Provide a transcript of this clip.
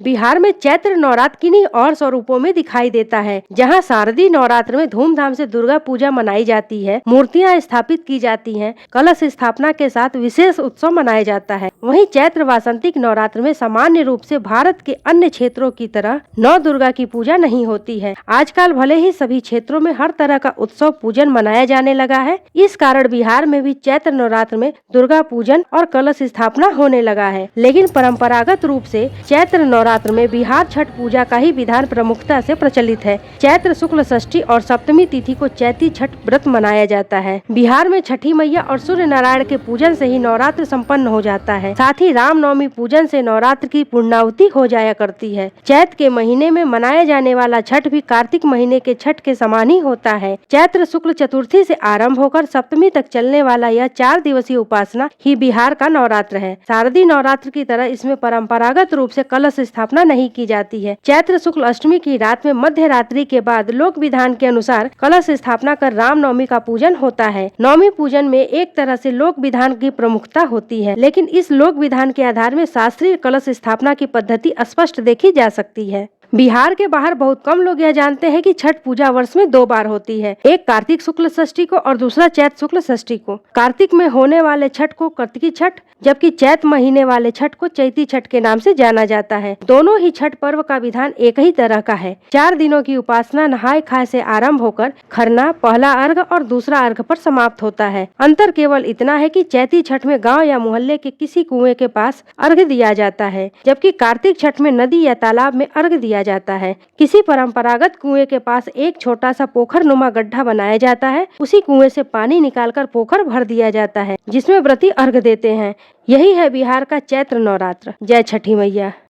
बिहार में चैत्र नवरात्र किन्हीं और स्वरूपों में दिखाई देता है, जहां शारदीय नवरात्र में धूमधाम से दुर्गा पूजा मनाई जाती है, मूर्तियां स्थापित की जाती हैं, कलश स्थापना के साथ विशेष उत्सव मनाया जाता है। वहीं चैत्र वासंतिक नवरात्र में सामान्य रूप से भारत के अन्य क्षेत्रों की तरह नौ दुर्गा की पूजा नहीं होती है। आजकल भले ही सभी क्षेत्रों में हर तरह का उत्सव पूजन मनाया जाने लगा है, इस कारण बिहार में भी चैत्र नवरात्र में दुर्गा पूजन और कलश स्थापना होने लगा है। लेकिन परंपरागत रूप से चैत्र नवरात्र में बिहार छठ पूजा का ही विधान प्रमुखता से प्रचलित है। चैत्र शुक्ल षष्ठी और सप्तमी तिथि को चैती छठ व्रत मनाया जाता है। बिहार में छठी मैया और सूर्य नारायण के पूजन से ही नवरात्र संपन्न हो जाता है। साथ ही रामनवमी पूजन से नवरात्र की पूर्णाहुति हो जाया करती है। चैत के महीने में मनाया जाने वाला छठ भी कार्तिक महीने के छठ के समान ही होता है। चैत्र शुक्ल चतुर्थी से आरंभ होकर सप्तमी तक चलने वाला यह 4 दिवसीय उपासना ही बिहार का नवरात्र है। शारदीय नवरात्र की तरह इसमें परंपरागत रूप से कलश स्थापना नहीं की जाती है। चैत्र शुक्ल अष्टमी की रात में मध्य रात्रि के बाद लोक विधान के अनुसार कलश स्थापना कर रामनवमी का पूजन होता है। नवमी पूजन में एक तरह से लोक विधान की प्रमुखता होती है, लेकिन इस लोक विधान के आधार में शास्त्रीय कलश स्थापना की पद्धति स्पष्ट देखी जा सकती है। बिहार के बाहर बहुत कम लोग यह जानते हैं कि छठ पूजा वर्ष में 2 बार होती है, एक कार्तिक शुक्ल षष्ठी को और दूसरा चैत शुक्ल षष्ठी को। कार्तिक में होने वाले छठ को कार्तिकी छठ, जबकि चैत महीने वाले छठ को चैती छठ के नाम से जाना जाता है। दोनों ही छठ पर्व का विधान एक ही तरह का है। 4 दिनों की उपासना नहाय खाए से आरंभ होकर खरना, पहला अर्घ और दूसरा अर्घ पर समाप्त होता है। अंतर केवल इतना है कि चैती छठ में गाँव या मोहल्ले के किसी कुएं के पास अर्घ दिया जाता है, जबकि कार्तिक छठ में नदी या तालाब में अर्घ दिया जाता है। किसी परंपरागत कुएं के पास एक छोटा सा पोखर नुमा गड्ढा बनाया जाता है, उसी कुएं से पानी निकालकर पोखर भर दिया जाता है, जिसमें व्रती अर्घ देते हैं। यही है बिहार का चैत्र नवरात्र। जय छठी मैया।